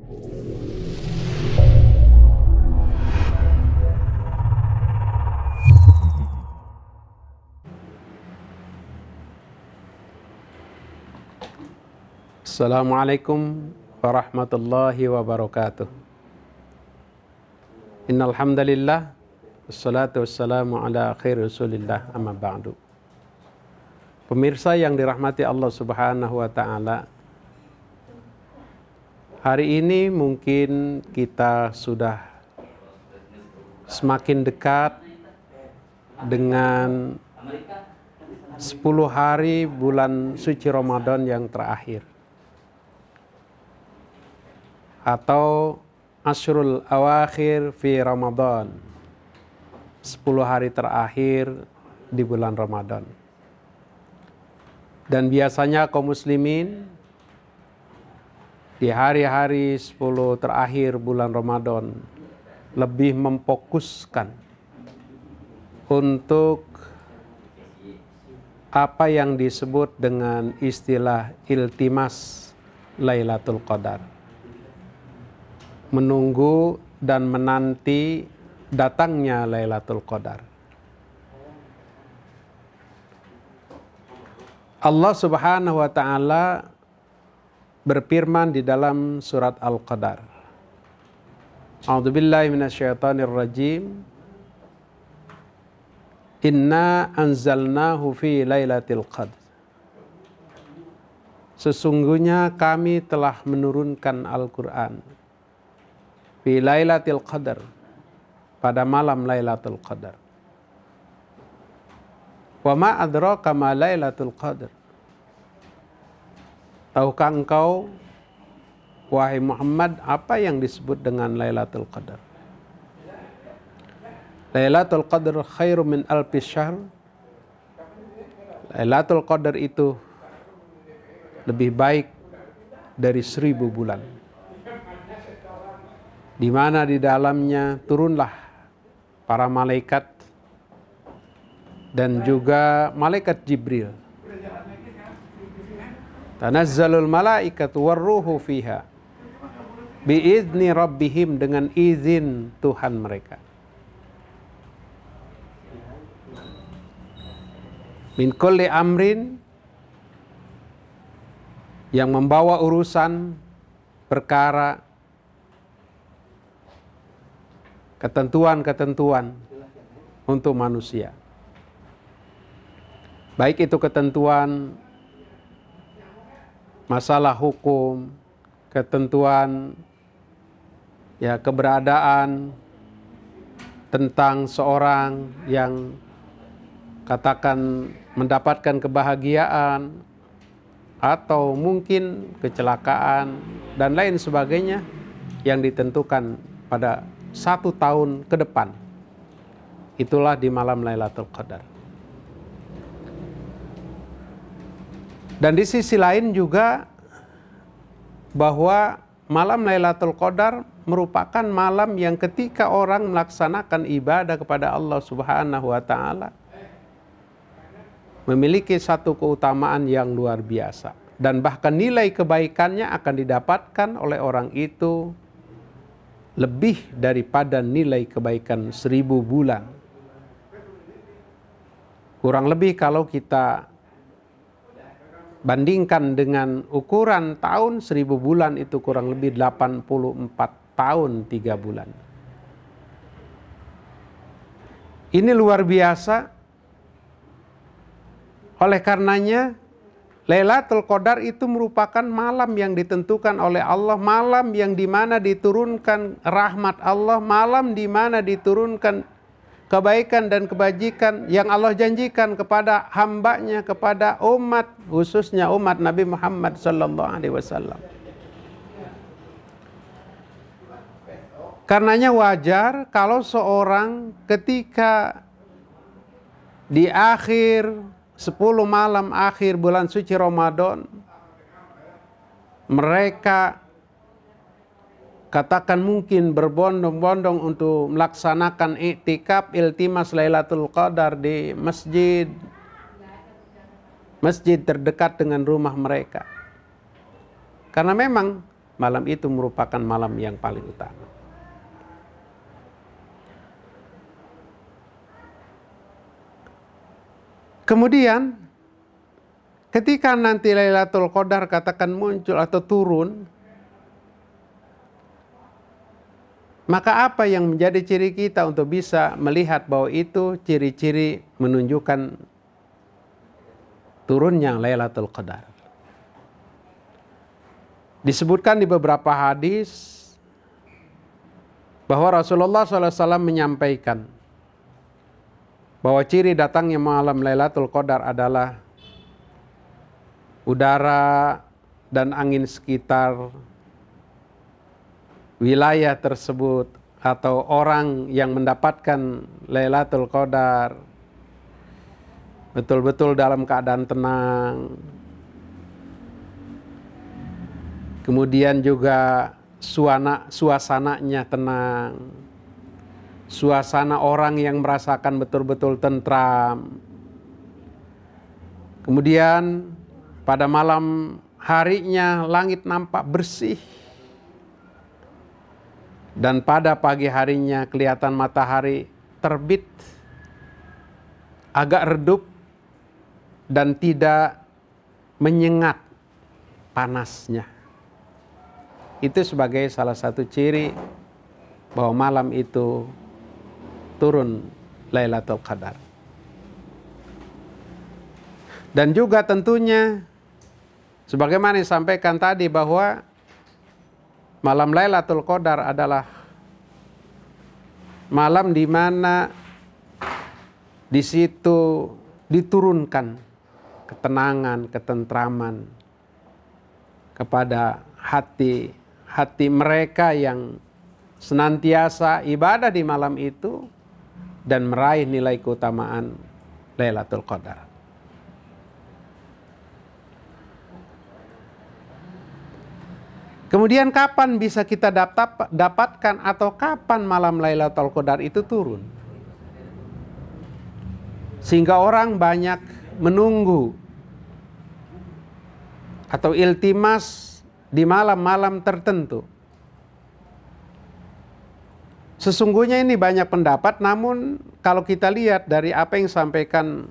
Assalamualaikum warahmatullahi wabarakatuh. Innal hamdalillah wassalatu wassalamu ala khairi rasulillah amma ba'du. Pemirsa yang dirahmati Allah Subhanahu wa taala, hari ini mungkin kita sudah semakin dekat dengan 10 hari bulan suci Ramadan yang terakhir, atau Ashrul Awakhir fi Ramadan, 10 hari terakhir di bulan Ramadan. Dan biasanya kaum muslimin di hari-hari 10 terakhir bulan Ramadan lebih memfokuskan untuk apa yang disebut dengan istilah iltimas Lailatul Qadar, menunggu dan menanti datangnya Lailatul Qadar. Allah Subhanahu wa taala berfirman di dalam surat Al-Qadar. A'udzubillahi minasyaitonir rajim. Inna anzalnahu fi lailatul qadar. Sesungguhnya kami telah menurunkan Al-Qur'an fi lailatul qadar, pada malam Lailatul Qadar. Wa ma adraka ma Lailatul Qadar. Tahukah engkau wahai Muhammad apa yang disebut dengan Lailatul Qadar? Lailatul Qadar khairum min alfi syahr. Lailatul Qadar itu lebih baik dari 1000 bulan, di mana di dalamnya turunlah para malaikat dan juga malaikat Jibril. Tanazzalul malaikatu warruhu fiha biizni rabbihim, dengan izin Tuhan mereka. Min kulli amrin, yang membawa urusan perkara, ketentuan-ketentuan untuk manusia. Baik itu ketentuan masalah hukum, ketentuan keberadaan tentang seorang yang katakan mendapatkan kebahagiaan atau mungkin kecelakaan dan lain sebagainya yang ditentukan pada 1 tahun ke depan. Itulah di malam Lailatul Qadar. Dan di sisi lain juga bahwa malam Lailatul Qadar merupakan malam yang ketika orang melaksanakan ibadah kepada Allah Subhanahu wa taala memiliki satu keutamaan yang luar biasa, dan bahkan nilai kebaikannya akan didapatkan oleh orang itu lebih daripada nilai kebaikan 1000 bulan. Kurang lebih kalau kita bandingkan dengan ukuran tahun, 1000 bulan itu kurang lebih 84 tahun 3 bulan. Ini luar biasa. Oleh karenanya Lailatul Qadar itu merupakan malam yang ditentukan oleh Allah, malam yang dimana diturunkan rahmat Allah, malam dimana diturunkan kebaikan dan kebajikan yang Allah janjikan kepada hambanya, kepada umat, khususnya umat Nabi Muhammad SAW. Karenanya wajar kalau seorang ketika di akhir 10 malam akhir bulan suci Ramadan, mereka katakan mungkin berbondong-bondong untuk melaksanakan iktikaf iltimas Lailatul Qadar di masjid terdekat dengan rumah mereka. Karena memang malam itu merupakan malam yang paling utama. Kemudian ketika nanti Lailatul Qadar katakan muncul atau turun, maka apa yang menjadi ciri kita untuk bisa melihat bahwa itu ciri-ciri menunjukkan turunnya Lailatul Qadar? Disebutkan di beberapa hadis bahwa Rasulullah SAW menyampaikan bahwa ciri datangnya malam Lailatul Qadar adalah udara dan angin sekitar wilayah tersebut atau orang yang mendapatkan Lailatul Qadar betul-betul dalam keadaan tenang. Kemudian juga suasananya tenang. Suasana orang yang merasakan betul-betul tentram. Kemudian pada malam harinya langit nampak bersih. Dan pada pagi harinya kelihatan matahari terbit, agak redup dan tidak menyengat panasnya. Itu sebagai salah satu ciri bahwa malam itu turun Lailatul Qadar. Dan juga tentunya sebagaimana disampaikan tadi bahwa malam Lailatul Qadar adalah malam di mana di situ diturunkan ketenangan, ketentraman kepada hati mereka yang senantiasa ibadah di malam itu dan meraih nilai keutamaan Lailatul Qadar. Kemudian kapan bisa kita dapatkan atau kapan malam Lailatul Qadar itu turun? Sehingga orang banyak menunggu atau iltimas di malam-malam tertentu. Sesungguhnya ini banyak pendapat, namun kalau kita lihat dari apa yang disampaikan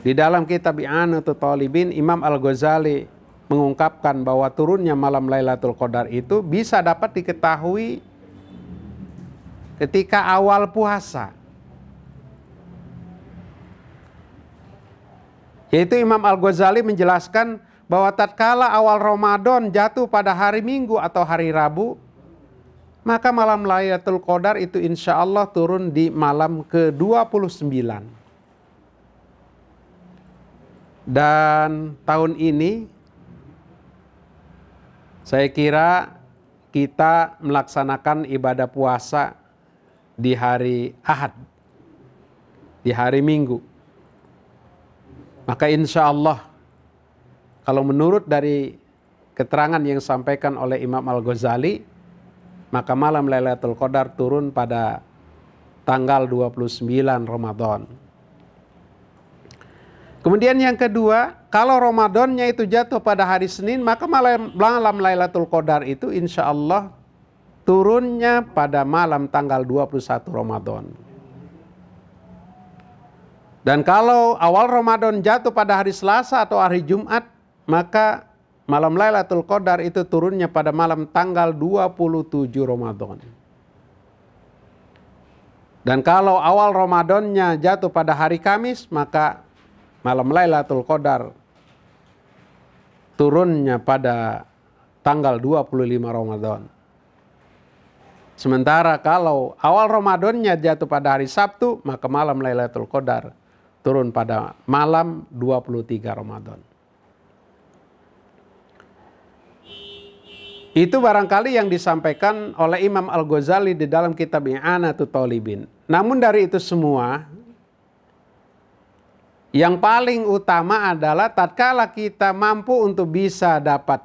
di dalam kitab I'anatul Talibin, Imam Al-Ghazali mengungkapkan bahwa turunnya malam Lailatul Qadar itu bisa dapat diketahui ketika awal puasa. Yaitu Imam Al-Ghazali menjelaskan bahwa tatkala awal Ramadan jatuh pada hari Minggu atau hari Rabu, maka malam Lailatul Qadar itu insya Allah turun di malam ke-29. Dan tahun ini saya kira kita melaksanakan ibadah puasa di hari Ahad, di hari Minggu. Maka insya Allah, kalau menurut dari keterangan yang disampaikan oleh Imam Al-Ghazali, maka malam Lailatul Qadar turun pada tanggal 29 Ramadan. Kemudian yang kedua, kalau Ramadannya itu jatuh pada hari Senin, maka malam Lailatul Qadar itu insya Allah turunnya pada malam tanggal 21 Ramadan. Dan kalau awal Ramadan jatuh pada hari Selasa atau hari Jumat, maka malam Lailatul Qadar itu turunnya pada malam tanggal 27 Ramadan. Dan kalau awal Ramadannya jatuh pada hari Kamis, maka malam Lailatul Qadar turunnya pada tanggal 25 Ramadan. Sementara kalau awal Ramadannya jatuh pada hari Sabtu, maka malam Lailatul Qadar turun pada malam 23 Ramadan. Itu barangkali yang disampaikan oleh Imam Al-Ghazali di dalam kitab I'anatul Talibin. Namun dari itu semua, yang paling utama adalah tatkala kita mampu untuk bisa dapat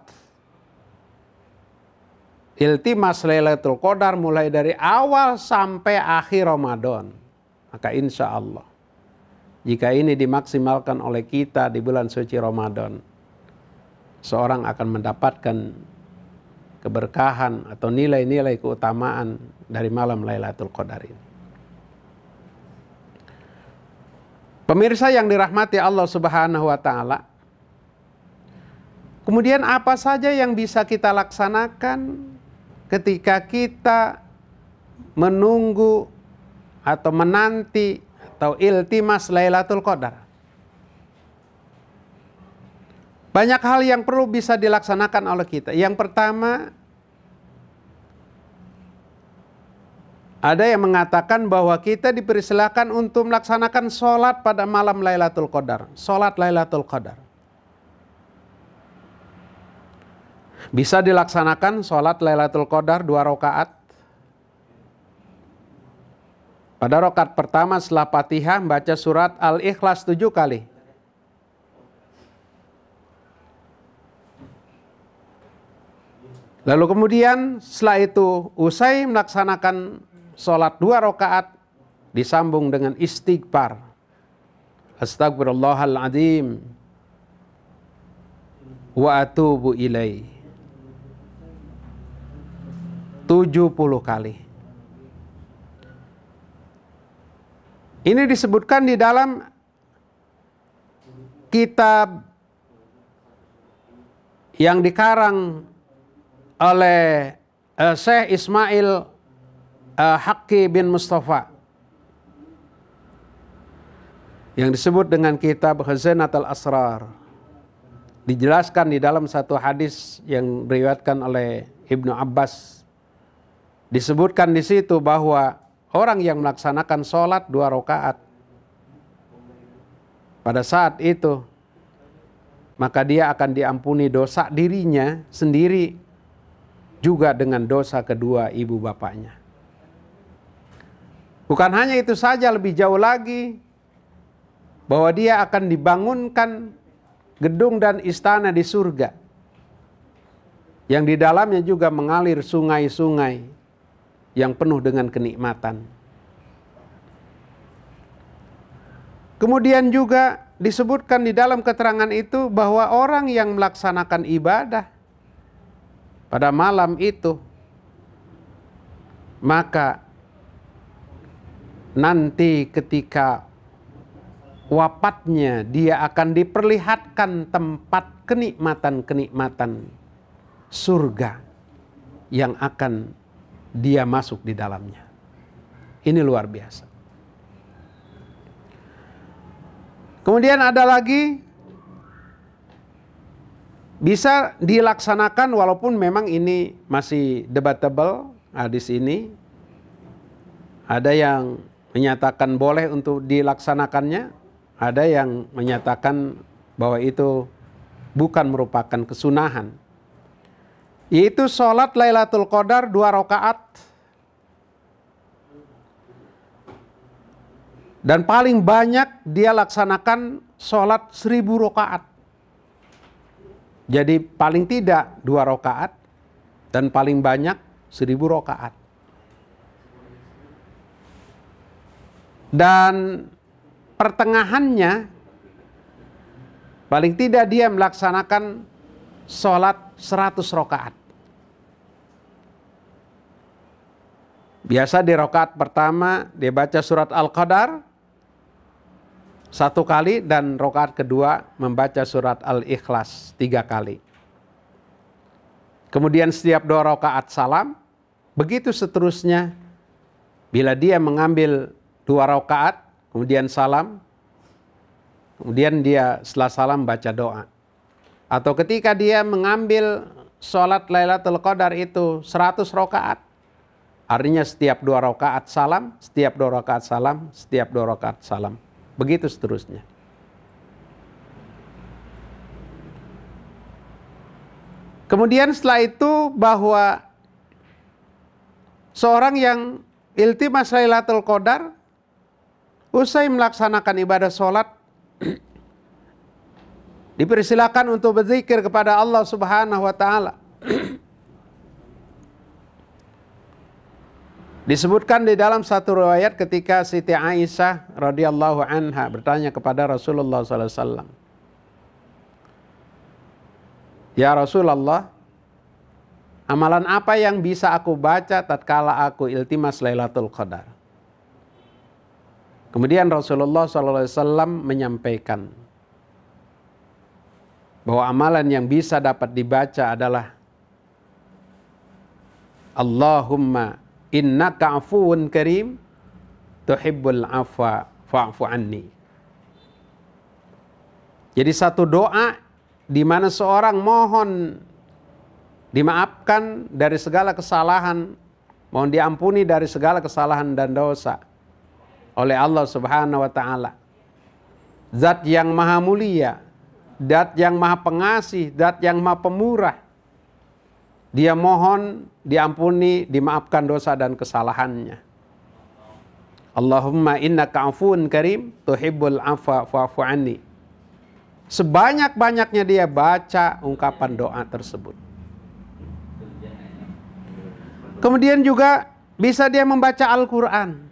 iltimas Lailatul Qadar mulai dari awal sampai akhir Ramadan, maka insya Allah jika ini dimaksimalkan oleh kita di bulan suci Ramadan, seorang akan mendapatkan keberkahan atau nilai-nilai keutamaan dari malam Lailatul Qadar ini. Pemirsa yang dirahmati Allah Subhanahu wa taala, kemudian apa saja yang bisa kita laksanakan ketika kita menunggu atau menanti atau iltimas Lailatul Qadar? Banyak hal yang perlu bisa dilaksanakan oleh kita. Yang pertama, ada yang mengatakan bahwa kita dipersilakan untuk melaksanakan sholat pada malam Lailatul Qadar. Sholat Lailatul Qadar. Bisa dilaksanakan sholat Lailatul Qadar 2 rakaat. Pada rakaat pertama setelah Fatihah baca surat Al-Ikhlas 7 kali. Lalu kemudian setelah itu usai melaksanakan sholat 2 rakaat disambung dengan istighfar. Astagfirullahaladzim wa atubu ilaih 70 kali. Ini disebutkan di dalam kitab yang dikarang oleh Syekh Ismail Haqqi bin Mustafa yang disebut dengan kitab Khazanatul Asrar. Dijelaskan di dalam satu hadis yang diriwayatkan oleh Ibnu Abbas. Disebutkan di situ bahwa orang yang melaksanakan sholat 2 rakaat pada saat itu, maka dia akan diampuni dosa dirinya sendiri, juga dengan dosa kedua ibu bapaknya. Bukan hanya itu saja, lebih jauh lagi, bahwa dia akan dibangunkan gedung dan istana di surga, yang di dalamnya juga mengalir sungai-sungai yang penuh dengan kenikmatan. Kemudian juga disebutkan di dalam keterangan itu bahwa orang yang melaksanakan ibadah pada malam itu, maka nanti ketika wafatnya dia akan diperlihatkan tempat kenikmatan-kenikmatan surga yang akan dia masuk di dalamnya. Ini luar biasa. Kemudian ada lagi, bisa dilaksanakan walaupun memang ini masih debatable hadis ini. Ada yang menyatakan boleh untuk dilaksanakannya, ada yang menyatakan bahwa itu bukan merupakan kesunahan. Yaitu sholat Lailatul Qadar 2 rakaat. Dan paling banyak dia laksanakan sholat 1000 rakaat. Jadi paling tidak 2 rakaat dan paling banyak 1000 rakaat. Dan pertengahannya paling tidak dia melaksanakan sholat 100 rakaat. Biasa di rakaat pertama dia baca surat Al-Qadar 1 kali, dan rakaat kedua membaca surat Al-Ikhlas 3 kali. Kemudian setiap 2 rakaat salam, begitu seterusnya. Bila dia mengambil 2 rakaat, kemudian salam, kemudian dia setelah salam baca doa. Atau ketika dia mengambil sholat Lailatul Qadar itu 100 rakaat, artinya setiap 2 rakaat salam, setiap 2 rakaat salam, setiap 2 rakaat salam. Begitu seterusnya. Kemudian setelah itu bahwa seorang yang iltimas Lailatul Qadar usai melaksanakan ibadah sholat dipersilakan untuk berzikir kepada Allah Subhanahu wa taala. Disebutkan di dalam satu riwayat ketika Siti Aisyah radhiyallahu anha bertanya kepada Rasulullah SAW, "Ya Rasulullah, Amalan apa yang bisa aku baca tatkala aku iltimas Lailatul Qadar? Kemudian Rasulullah SAW menyampaikan bahwa amalan yang bisa dapat dibaca adalah Allahumma innaka afuwun karim tuhibbul afwa fa'fu anni. Jadi satu doa di mana seorang mohon dimaafkan dari segala kesalahan, mohon diampuni dari segala kesalahan dan dosa oleh Allah Subhanahu wa taala. Zat yang maha mulia, zat yang maha pengasih, zat yang maha pemurah. Dia mohon diampuni, dimaafkan dosa dan kesalahannya. Allahumma innaka afuwun karim tuhibbul afwa fa'fu anni. Sebanyak-banyaknya dia baca ungkapan doa tersebut. Kemudian juga bisa dia membaca Al-Quran.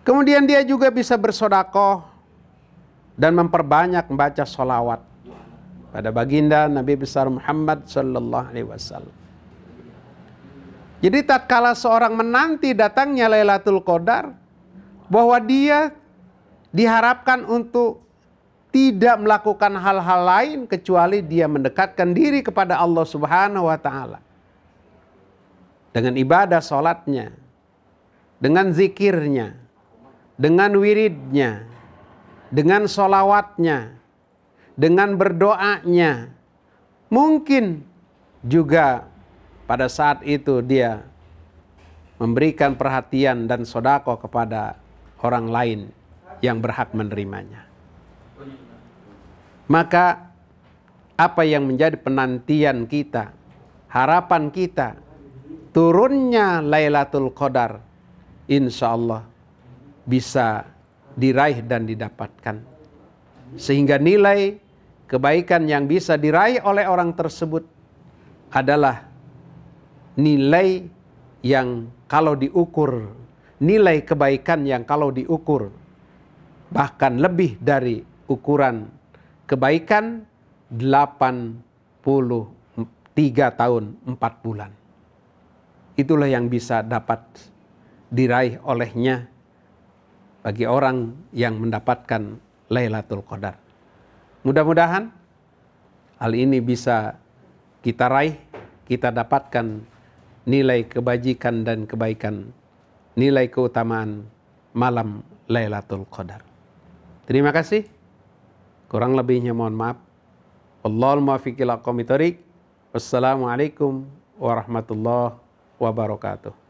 Kemudian dia juga bisa bersedekah dan memperbanyak membaca sholawat pada baginda Nabi besar Muhammad sallallahu alaihi wasallam. Jadi tatkala seorang menanti datangnya Lailatul Qadar, bahwa dia diharapkan untuk tidak melakukan hal-hal lain kecuali dia mendekatkan diri kepada Allah Subhanahu wa taala. Dengan ibadah sholatnya, dengan zikirnya, dengan wiridnya, dengan sholawatnya, dengan berdoanya. Mungkin juga pada saat itu dia memberikan perhatian dan sedekah kepada orang lain yang berhak menerimanya. Maka apa yang menjadi penantian kita, harapan kita, turunnya Lailatul Qadar, insya Allah bisa diraih dan didapatkan. Sehingga nilai kebaikan yang bisa diraih oleh orang tersebut adalah nilai yang kalau diukur, nilai kebaikan yang kalau diukur bahkan lebih dari ukuran kebaikan 83 tahun 4 bulan. Itulah yang bisa dapat diraih olehnya bagi orang yang mendapatkan Lailatul Qadar. Mudah-mudahan hal ini bisa kita raih, kita dapatkan nilai kebajikan dan kebaikan, nilai keutamaan malam Lailatul Qadar. Terima kasih. Kurang lebihnya mohon maaf. Wallahul muwaffiq ila aqwamit thoriq. Wassalamualaikum warahmatullahi wabarakatuh.